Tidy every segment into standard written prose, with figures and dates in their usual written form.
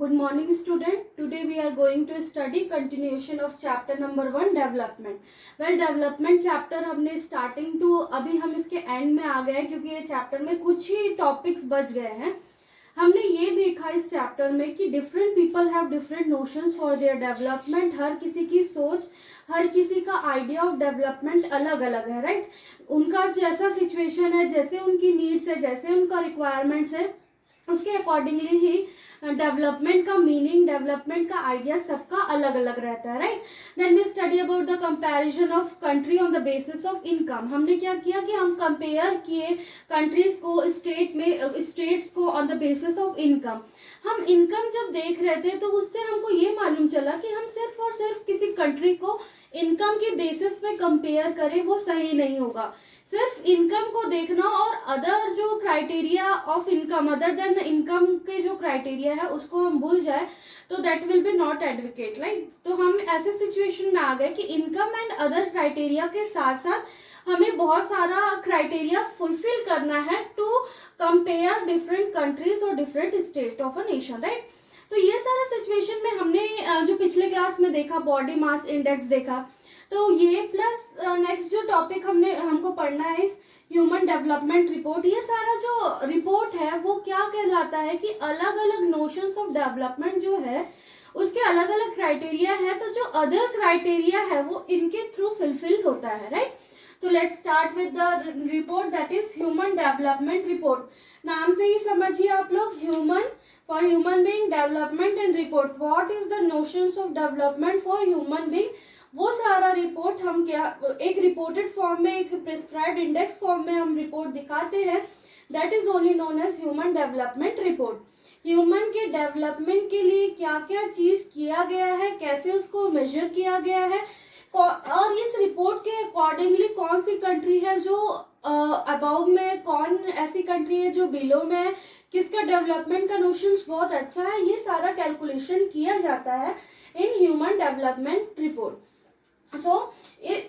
Good morning student. Today we are going to study continuation of chapter number 1 development. Well, development chapter हमने starting to अभी हम इसके end में आ गए हैं क्योंकि ये chapter में कुछ ही topics बच गए हैं. हमने ये देखा इस चैप्टर में कि different people have different notions for their development. हर किसी की सोच, हर किसी का आइडिया ऑफ डेवलपमेंट अलग अलग है, राइट. उनका जैसा सिचुएशन है, जैसे उनकी नीड्स है, जैसे उनका रिक्वायरमेंट्स है, उसके अकॉर्डिंगली ही डेवलपमेंट का मीनिंग, डेवलपमेंट का आइडिया सबका अलग अलग रहता है, right. Then we study about the comparison of country on the basis of income. हमने क्या किया कि हम कंपेयर किए कंट्रीज को, स्टेट्स को on the basis of income. हम इनकम जब देख रहे थे तो उससे हमको ये मालूम चला कि हम सिर्फ और सिर्फ किसी कंट्री को इनकम के बेसिस पे कंपेयर करें वो सही नहीं होगा. सिर्फ इनकम को देखना और अदर जो criteria of income, other than income के जो क्राइटेरिया है उसको हम भूल जाए तो that will be not advocate, right. तो हम ऐसे सिचुएशन में आ गए कि इनकम एंड अदर क्राइटेरिया के साथ साथ हमें बहुत सारा क्राइटेरिया फुलफिल करना है टू कंपेयर डिफरेंट कंट्रीज और different state of a nation, right. तो ये सारा सिचुएशन में हमने जो पिछले क्लास में देखा बॉडी मास इंडेक्स देखा, तो ये प्लस नेक्स्ट जो टॉपिक हमको पढ़ना है इस ह्यूमन डेवलपमेंट रिपोर्ट. ये सारा जो रिपोर्ट है वो क्या कहलाता है कि अलग अलग नोशंस ऑफ डेवलपमेंट जो है उसके अलग अलग क्राइटेरिया है, तो जो अदर क्राइटेरिया है वो इनके थ्रू फुलफिल होता है, राइट. तो let's start with the report that is human development report. नाम से ही समझिए आप लोग, human for human being, development and report. What is the notions of development for human being, वो सारा रिपोर्ट हम क्या एक रिपोर्टेड फॉर्म में, एक प्रिस्क्राइब्ड इंडेक्स फॉर्म में हम रिपोर्ट दिखाते हैं. That is only known as human development report. Human के डेवलपमेंट के लिए क्या क्या चीज किया गया है, कैसे उसको मेजर किया गया है, और इस रिपोर्ट के अकॉर्डिंगली कौन सी कंट्री है जो अबव में, कौन ऐसी कंट्री है जो बिलो में है, किसका डेवलपमेंट का नोशंस बहुत अच्छा है, ये सारा कैलकुलेशन किया जाता है in human development report. So,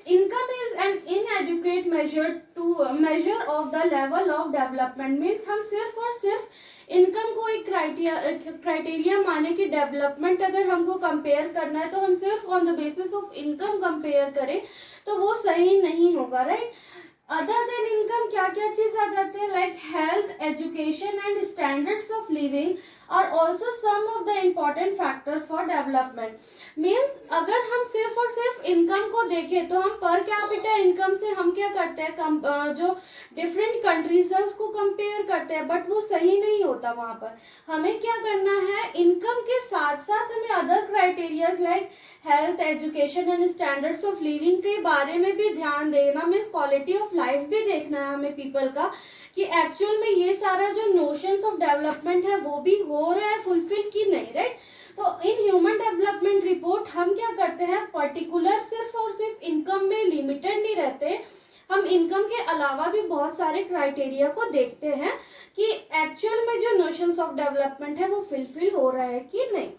income is an inadequate measure of the level of development. Means हम सिर्फ और सिर्फ इनकम को एक क्राइटेरिया माने कि डेवलपमेंट अगर हमको कंपेयर करना है तो हम सिर्फ on the basis of income compare करें तो वो सही नहीं होगा, राइट. अदर देन इनकम क्या क्या चीज आ जाते हैं, like health, education and standards of living are also some of the important factors for development. Means अगर हम सिर्फ और सिर्फ इनकम को देखें तो हम पर कैपिटा इनकम से हम क्या करते हैं, जो डिफरेंट कंट्रीज है उसको कंपेयर करते हैं, बट वो सही नहीं होता. वहां पर हमें क्या करना है, इनकम के साथ साथ हमें other criterias like health, education and standards of living के बारे में भी ध्यान देना. मीन्स क्वालिटी ऑफ लाइफ भी देखना है हमें पीपल का कि एक्चुअल में ये सारा जो नोशंस ऑफ डेवलपमेंट है वो भी हो रहा है फुलफिल की नहीं, राइट. तो इन ह्यूमन डेवलपमेंट रिपोर्ट हम क्या करते हैं, पर्टिकुलर सिर्फ और सिर्फ इनकम में लिमिटेड नहीं रहते, हम इनकम के अलावा भी बहुत सारे क्राइटेरिया को देखते हैं कि एक्चुअल में जो नोशंस ऑफ डेवलपमेंट है वो फुलफिल हो रहा है कि नहीं.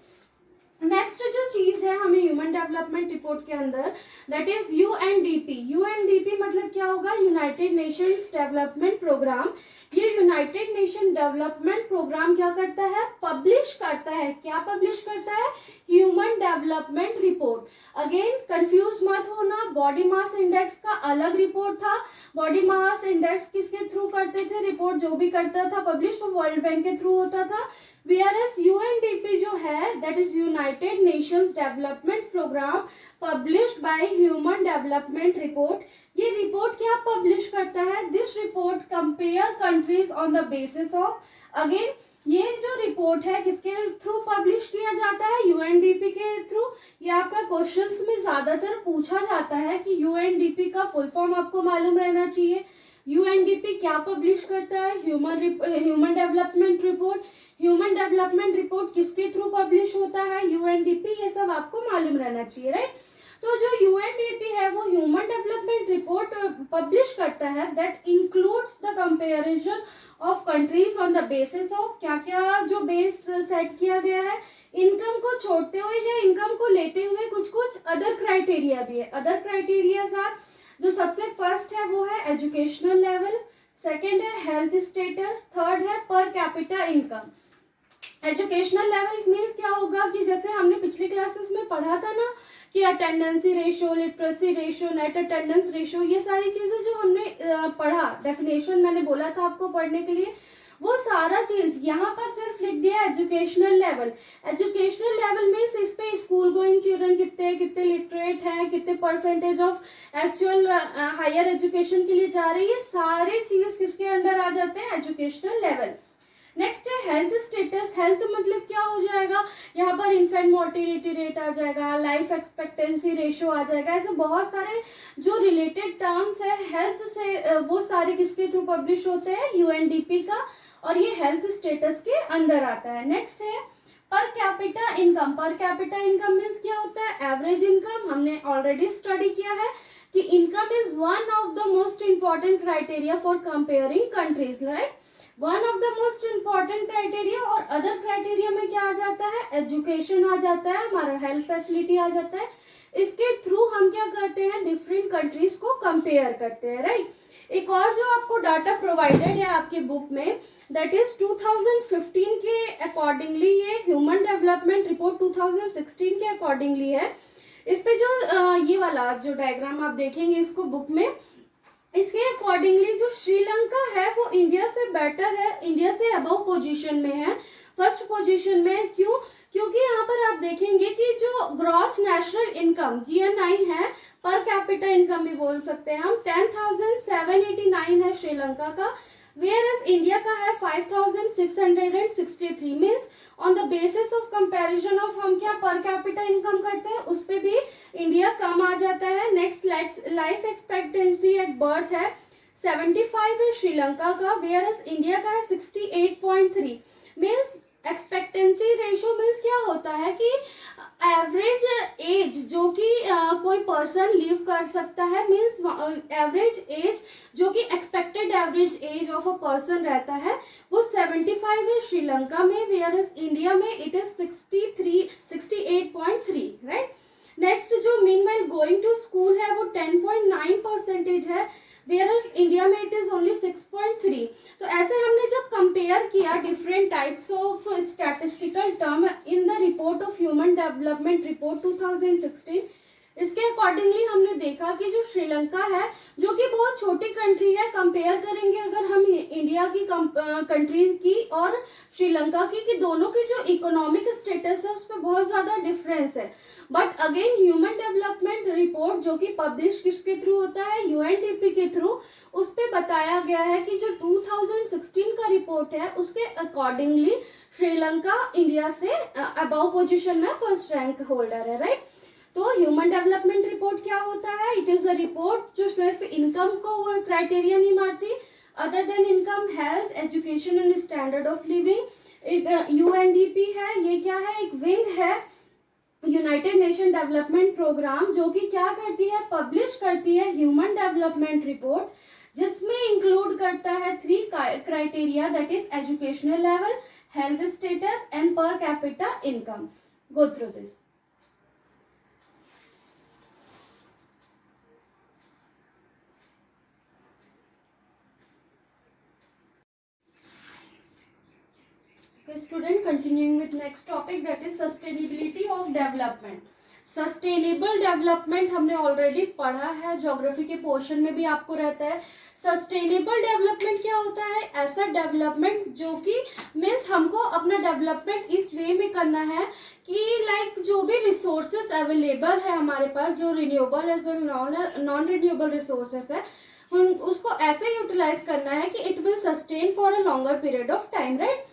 नेक्स्ट जो चीज है हमें ह्यूमन डेवलपमेंट रिपोर्ट के अंदर, दैट इज यूएनडीपी. यूएनडीपी मतलब क्या होगा, यूनाइटेड नेशंस डेवलपमेंट प्रोग्राम. ये यूनाइटेड नेशन डेवलपमेंट प्रोग्राम क्या करता है, पब्लिश करता है. क्या पब्लिश करता है, human development report. Again confuse मत होना, बॉडी मास इंडेक्स का अलग रिपोर्ट था. बॉडी मास इंडेक्स किसके थ्रू करते थे, रिपोर्ट जो भी करता था पब्लिश वो वर्ल्ड बैंक के थ्रू होता था. Whereas UNDP जो है that is United Nations Development Program published by Human Development Report. ये रिपोर्ट क्या पब्लिश करता है, this report compare countries on the basis of, again ये जो रिपोर्ट है किसके थ्रू पब्लिश किया जाता है, यूएनडीपी के थ्रू. ये आपका क्वेश्चंस में ज्यादातर पूछा जाता है कि यूएनडीपी का फुल फॉर्म आपको मालूम रहना चाहिए. यूएनडीपी क्या पब्लिश करता है, human development report. Human development report किसके थ्रू पब्लिश होता है, यूएनडीपी. ये सब आपको मालूम रहना चाहिए, राइट. तो जो यूएनडीपी है वो ह्यूमन डेवलपमेंट रिपोर्ट पब्लिश करता है that includes the comparison of countries on the basis of, क्या क्या जो बेस सेट किया गया है, इनकम को छोड़ते हुए या इनकम को लेते हुए कुछ कुछ अदर क्राइटेरिया भी है. अदर क्राइटेरिया जो सबसे फर्स्ट है वो है एजुकेशनल लेवल, सेकंड है हेल्थ स्टेटस, थर्ड है per capita income. Educational level means क्या होगा कि जैसे हमने पिछली क्लासेस में पढ़ा था ना कि अटेंडेंसी ratio, literacy ratio, net attendance ratio, ये सारी चीजें जो हमने पढ़ा, डेफिनेशन मैंने बोला था आपको पढ़ने के लिए, वो सारा चीज यहाँ पर सिर्फ लिख दिया educational level. Educational level means इस पे स्कूल गोइंग चिल्ड्रन कितने कितने लिटरेट हैं, कितने percentage of actual higher education के लिए जा रही है, सारे चीज किसके अंडर आ जाते हैं, एजुकेशनल लेवल। नेक्स्ट है हेल्थ स्टेटस। हेल्थ मतलब क्या हो जाएगा, यहाँ पर इन्फेंट मोर्टिलिटी रेट आ जाएगा, लाइफ एक्सपेक्टेंसी रेशो आ जाएगा, ऐसे बहुत सारे जो रिलेटेड टर्म्स है हेल्थ से, वो सारे किसके थ्रू पब्लिश होते हैं, यूएनडीपी का, और ये हेल्थ स्टेटस के अंदर आता है। नेक्स्ट है per capita income. Per capita income means क्या होता है, एवरेज इनकम। हमने ऑलरेडी स्टडी किया है कि income is one of the most important criteria for comparing countries, right, one of the most important criteria. और अदर क्राइटेरिया में क्या आ जाता है, एजुकेशन आ जाता है, हमारा हेल्थ फैसिलिटी आ जाता है। इसके थ्रू हम क्या करते हैं, डिफरेंट कंट्रीज को कंपेयर करते हैं, राइट। एक और जो आपको डाटा प्रोवाइडेड है आपकी बुक में, दैट इज 2015 के अकॉर्डिंगली, ये ह्यूमन डेवलपमेंट रिपोर्ट 2016 के अकॉर्डिंगली है। इस पे जो ये वाला जो डायग्राम आप देखेंगे इसको बुक में, इसके अकॉर्डिंगली जो श्रीलंका है वो इंडिया से बेटर है, इंडिया से अबव पोजीशन में है, फर्स्ट पोजीशन में। क्यों, क्योंकि यहाँ पर आप देखेंगे कि जो ग्रॉस नेशनल इनकम GNI है, पर कैपिटा इनकम भी बोल सकते हैं हम, 10,789 है श्रीलंका का, वेयर एज इंडिया का है 5,663। Means on the basis of comparison of हम क्या पर कैपिटा इनकम करते हैं, उस पे भी इंडिया कम आ जाता है। Next life expectancy at birth है 75 है श्रीलंका का, वेयर एज इंडिया का है 68.3। मीन्स एक्सपेक्टेंसी रेशो मीन्स क्या होता है कि एवरेज एज जो कि कोई पर्सन लिव कर सकता है, मीन्स एवरेज एज जो कि expected average age of a person रहता है वो 75 है श्रीलंका में, वेयर एज इंडिया में इट इज 68.3, राइट। नेक्स्ट जो मीनवाइल गोइंग टू स्कूल है वो 10.9% है, वेयर एज इंडिया में इट इज ओनली 6.3। तो ऐसे हमने जब कंपेयर किया different types of statistical term in the report of human development report 2016, इसके अकॉर्डिंगली हमने देखा कि जो श्रीलंका है जो कि बहुत छोटी कंट्री है, कंपेयर करेंगे अगर हम इंडिया की कंट्री की और श्रीलंका की, कि दोनों की जो इकोनॉमिक स्टेटस है उस पर बहुत ज़्यादा डिफरेंस है। But again human development report जो कि पब्लिश किसके थ्रू होता है, यूएनडीपी के थ्रू, उस पे बताया गया है कि जो 2016 का रिपोर्ट है उसके अकॉर्डिंगली श्रीलंका इंडिया से अबव पोजीशन में फर्स्ट रैंक होल्डर है, राइट। तो ह्यूमन डेवलपमेंट रिपोर्ट क्या होता है, इट इज अ रिपोर्ट जो सिर्फ इनकम को क्राइटेरिया नहीं मारती, other than income, health, education and standard of living. UNDP है, ये क्या है, एक विंग है यूनाइटेड नेशन डेवलपमेंट प्रोग्राम, जो कि क्या करती है, पब्लिश करती है ह्यूमन डेवलपमेंट रिपोर्ट, जिसमें इंक्लूड करता है 3 criteria, that is educational level, health status and per capita income. Go through this. Student, continuing with next topic, that is sustainability of development. Sustainable development हमने already पढ़ा है, geography के portion में भी आपको रहता है। सस्टेनेबल डेवलपमेंट क्या होता है, ऐसा डेवलपमेंट जो कि मीन्स हमको अपना डेवलपमेंट इस वे में करना है कि लाइक जो भी रिसोर्सेज अवेलेबल है हमारे पास, जो renewable as well non renewable resources है, उसको ऐसे यूटिलाइज करना है कि it will sustain for a longer period of time, right.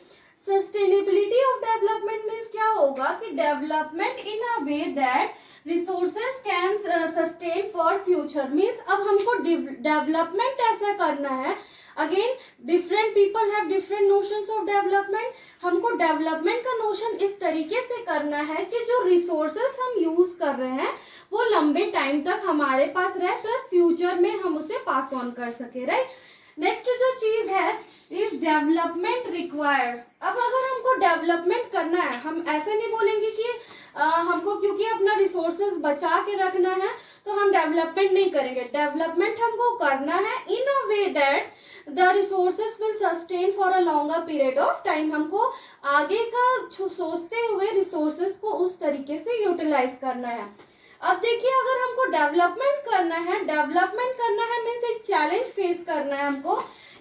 Sustainability of development means क्या होगा कि development in a way that resources can sustain for future. Means अब हमको डेवलपमेंट ऐसा करना है, again different people have different notions of development, हमको development का नोशन इस तरीके से करना है कि जो रिसोर्सेज हम यूज कर रहे हैं वो लंबे टाइम तक हमारे पास रहे, प्लस फ्यूचर में हम उसे पास ऑन कर सके, राइट। नेक्स्ट जो चीज है इज डेवलपमेंट रिक्वायर्स। अब अगर हमको डेवलपमेंट करना है, हम ऐसे नहीं बोलेंगे कि हमको क्योंकि अपना रिसोर्सेज बचा के रखना है तो हम डेवलपमेंट नहीं करेंगे। डेवलपमेंट हमको करना है in a way that the resources will sustain for a longer period of time. हमको आगे का सोचते हुए रिसोर्सेज को उस तरीके से यूटिलाइज करना है। अब देखिए, अगर हमको डेवलपमेंट करना है मीन्स एक चैलेंज फेस करना है हमको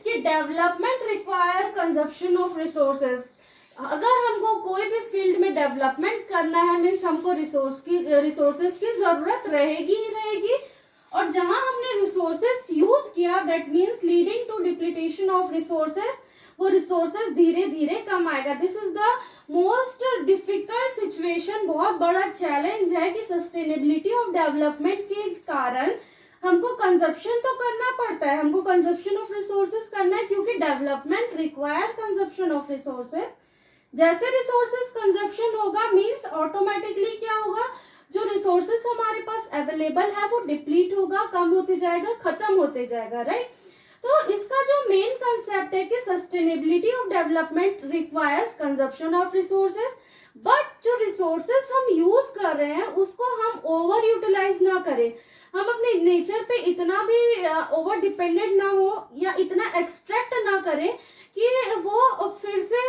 कि development require consumption of resources. अगर हमको कोई भी फील्ड में डेवलपमेंट करना है मीन्स हमको रिसोर्सेज की जरूरत रहेगी ही रहेगी, और जहां हमने रिसोर्सेज यूज किया that means leading to depletion of resources, वो रिसोर्सेज धीरे धीरे कम आएगा। This is the most difficult situation, बहुत बड़ा चैलेंज है कि सस्टेनेबिलिटी ऑफ डेवलपमेंट के कारण हमको कंजप्शन तो करना पड़ता है, हमको कंजप्शन ऑफ रिसोर्सेज करना है क्योंकि development require consumption of resources. जैसे रिसोर्सेज कंजप्शन होगा मींस ऑटोमेटिकली क्या होगा, जो रिसोर्सेज हमारे पास अवेलेबल है वो डिप्लीट होगा, कम होते जाएगा, खत्म होते जाएगा, राइट। तो इसका जो मेन कंसेप्ट है कि sustainability of development requires consumption of resources, but जो रिसोर्सेज हम यूज कर रहे हैं उसको हम ओवर यूटिलाइज ना करें, हम अपने नेचर पे इतना भी ओवर डिपेंडेंट ना हो या इतना एक्सट्रैक्ट ना करें कि वो फिर से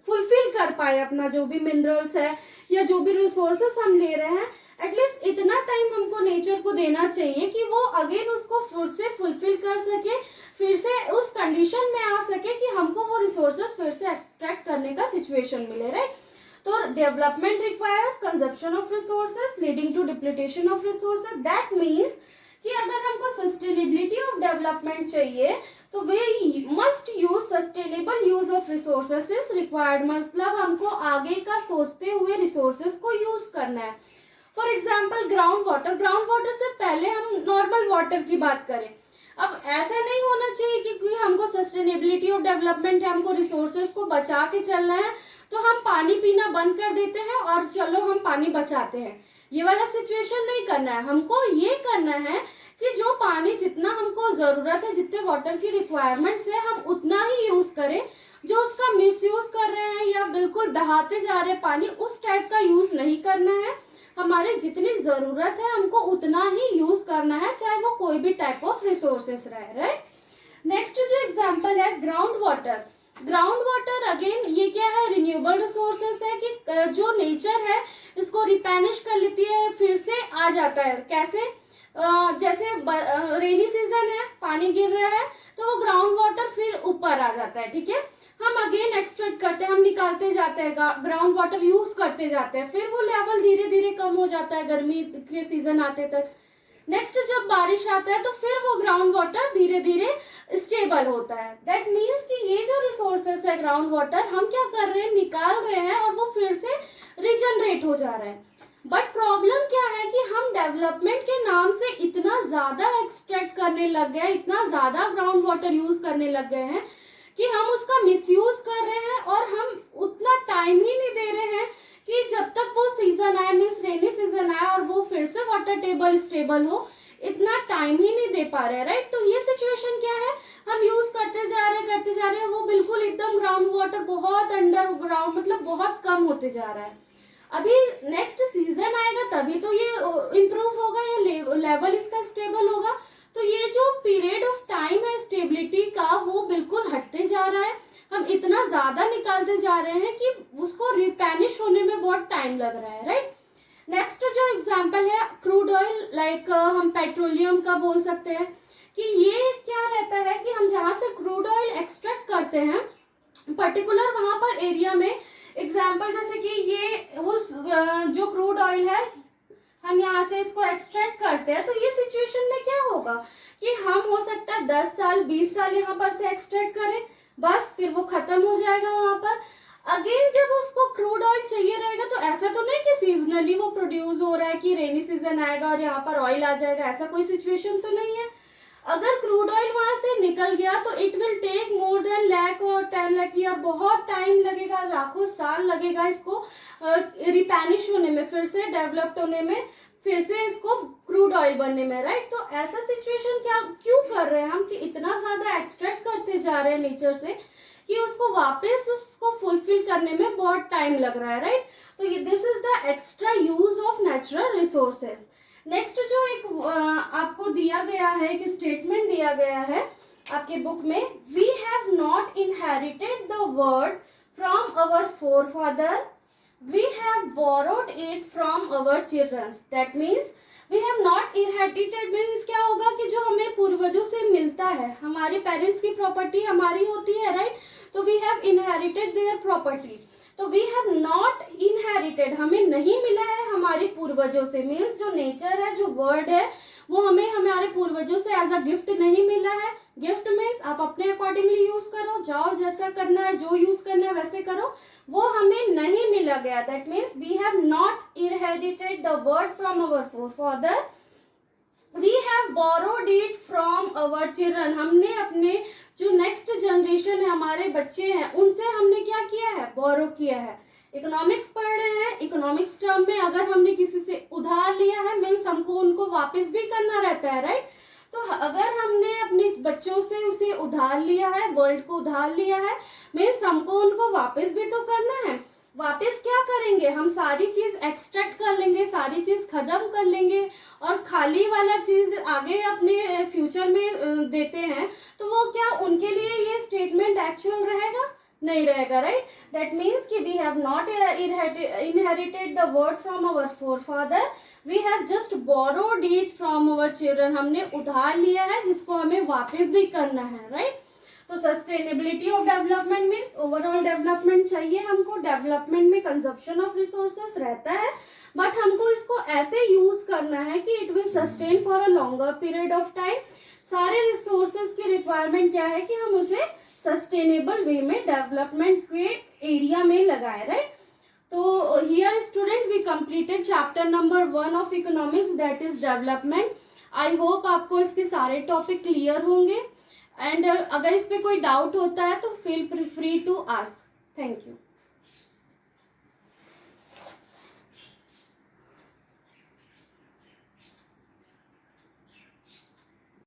फुलफिल कर पाए अपना जो भी मिनरल्स है या जो भी रिसोर्सेस हम ले रहे हैं। एटलीस्ट इतना टाइम हमको नेचर को देना चाहिए कि वो अगेन उसको फिर से फुलफिल कर सके, फिर से उस कंडीशन में आ सके कि हमको वो रिसोर्सेस फिर से एक्सट्रैक्ट करने का सिचुएशन मिले, राइट। तो development requires consumption of resources leading to depletion of resources. That means कि अगर हमको सस्टेनेबिलिटी ऑफ डेवलपमेंट चाहिए तो we must use sustainable use of resources is required, मतलब हमको आगे का सोचते हुए रिसोर्सेज को यूज करना है। फॉर एग्जाम्पल ग्राउंड वाटर से पहले हम नॉर्मल वाटर की बात करें। अब ऐसा नहीं होना चाहिए कि क्योंकि हमको सस्टेनेबिलिटी ऑफ डेवलपमेंट है, हमको रिसोर्सेज को बचा के चलना है तो हम पानी पीना बंद कर देते हैं और चलो हम पानी बचाते हैं, ये वाला सिचुएशन नहीं करना है। हमको ये करना है कि जो पानी जितना हमको जरूरत है, जितने वाटर की रिक्वायरमेंट्स है, हम उतना ही यूज करें। जो उसका मिसयूज कर रहे हैं या बिल्कुल बहाते जा रहे हैं पानी, उस टाइप का यूज नहीं करना है। हमारे जितनी जरूरत है हमको उतना ही यूज करना है, चाहे वो कोई भी टाइप ऑफ रिसोर्सेस रहे, राइट। नेक्स्ट जो एग्जांपल है ग्राउंड वाटर अगेन ये क्या है, रिन्यूएबल रिसोर्सेस है कि जो नेचर है इसको रिप्लेनिश कर लेती है, फिर से आ जाता है। कैसे? जैसे रेनी सीजन है, पानी गिर रहा है तो वो ग्राउंड वाटर फिर ऊपर आ जाता है, ठीक है। हम अगेन एक्सट्रैक्ट करते हैं, हम निकालते जाते हैं, ग्राउंड वाटर यूज करते जाते हैं, फिर वो लेवल धीरे धीरे कम हो जाता है गर्मी के सीजन आते तक। नेक्स्ट जब बारिश आता है तो फिर वो ग्राउंड वाटर धीरे धीरे स्टेबल होता है। दैट मीन्स कि ये जो रिसोर्सेस है ग्राउंड वाटर, हम क्या कर रहे हैं, निकाल रहे हैं और वो फिर से रिजनरेट हो जा रहा है। बट प्रॉब्लम क्या है कि हम डेवलपमेंट के नाम से इतना ज्यादा एक्सट्रैक्ट करने लग गए, इतना ज्यादा ग्राउंड वाटर यूज करने लग गए हैं कि हम उसका मिसयूज कर रहे हैं और हम उतना टाइम ही नहीं दे रहे हैं कि जब तक वो सीजन आए, मीन्स रेनी सीजन आए और वो फिर से वाटर टेबल स्टेबल हो, इतना टाइम ही नहीं दे पा रहे, राइट। तो ये सिचुएशन क्या है, हम यूज करते जा रहे हैं, वो बिल्कुल एकदम ग्राउंड वाटर बहुत अंडर ग्राउंड, मतलब बहुत कम होते जा रहा है। अभी नेक्स्ट सीजन आएगा तभी तो ये इम्प्रूव होगा या लेवल इसका स्टेबल होगा। तो ये जो पीरियड ऑफ टाइम है स्टेबिलिटी का वो बिल्कुल हटते जा रहा है, हम इतना ज्यादा निकालते जा रहे हैं कि उसको रिप्लेनिश होने में बहुत टाइम लग रहा है, राइट। नेक्स्ट जो एग्जांपल है क्रूड ऑयल, लाइक हम पेट्रोलियम का बोल सकते हैं कि ये क्या रहता है कि हम जहाँ से क्रूड ऑयल एक्सट्रैक्ट करते हैं पर्टिकुलर वहां पर एरिया में, एग्जाम्पल जैसे कि ये उस जो क्रूड ऑयल है हम यहाँ से इसको एक्सट्रैक्ट करते हैं, तो ये सिचुएशन में क्या होगा कि हम हो सकता है 10 साल 20 साल यहाँ पर से एक्सट्रैक्ट करें, बस फिर वो खत्म हो जाएगा वहां पर। अगेन जब उसको क्रूड ऑयल चाहिए रहेगा तो ऐसा तो नहीं कि सीजनली वो प्रोड्यूस हो रहा है कि रेनी सीजन आएगा और यहाँ पर ऑयल आ जाएगा, ऐसा कोई सिचुएशन तो नहीं है। अगर क्रूड ऑयल वहां से निकल गया तो it will take more than lakh और 10 लाख ईयर, बहुत टाइम लगेगा, लाखों साल लगेगा इसको रिप्लेनिश होने में, फिर से डेवलप्ड होने में, फिर से इसको क्रूड ऑयल बनने में, राइट। तो ऐसा सिचुएशन क्या क्यों कर रहे हैं हम कि इतना ज्यादा एक्सट्रैक्ट करते जा रहे हैं नेचर से कि उसको वापस उसको फुलफिल करने में बहुत टाइम लग रहा है, राइट। तो this is the extra use of natural resources. Next जो एक आपको दिया गया है, एक स्टेटमेंट दिया गया है आपके बुक में, we have not inherited the world from our forefather, we have borrowed it from our childrens. That means we have not inherited means क्या होगा कि जो हमें पूर्वजों से मिलता है, हमारे पेरेंट्स की प्रॉपर्टी हमारी होती है, राइट। तो we have inherited their property. तो वी हैव नॉट इनहेरिटेड, हमें नहीं मिला है हमारे पूर्वजों से, मीन्स जो नेचर है, जो वर्ड है, वो हमें हमारे पूर्वजों से एज अ गिफ्ट नहीं मिला है। गिफ्ट मीन्स आप अपने अकॉर्डिंगली यूज करो, जाओ जैसा करना है, जो यूज करना है वैसे करो, वो हमें नहीं मिला गया। That means we have not inherited the world from our forefather, we have borrowed it from our children. हमने अपने जो नेक्स्ट जनरेशन है, हमारे बच्चे हैं, उनसे हमने क्या किया है, बोरो किया है। इकोनॉमिक्स पढ़ रहे हैं, इकोनॉमिक्स टर्म में अगर हमने किसी से उधार लिया है मीन्स हमको उनको वापस भी करना रहता है, राइट। तो अगर हमने अपने बच्चों से उसे उधार लिया है, वर्ल्ड को उधार लिया है, मीन्स हमको उनको वापस भी तो करना है। वापस क्या करेंगे, हम सारी चीज एक्सट्रैक्ट कर लेंगे, सारी चीज खत्म कर लेंगे और खाली वाला चीज आगे अपने फ्यूचर में देते हैं, तो वो क्या उनके लिए ये स्टेटमेंट एक्चुअल रहेगा, नहीं रहेगा, राइट। दैट मीन्स कि we have not inherited the world from our forefather, we have just borrowed it from our children. हमने उधार लिया है जिसको हमें वापस भी करना है, राइट। तो sustainability of development means overall development चाहिए हमको। डेवलपमेंट में कंजप्शन ऑफ रिसोर्सेस रहता है, बट हमको इसको ऐसे यूज करना है कि it will sustain for a longer period of time. सारे रिसोर्सेस की रिक्वायरमेंट क्या है कि हम उसे सस्टेनेबल वे में डेवलपमेंट के एरिया में लगाए, राइट। तो here student we completed chapter number 1 of economics, that is development. I hope आपको इसके सारे टॉपिक क्लियर होंगे, एंड अगर इस पे कोई डाउट होता है तो feel free to ask. Thank you.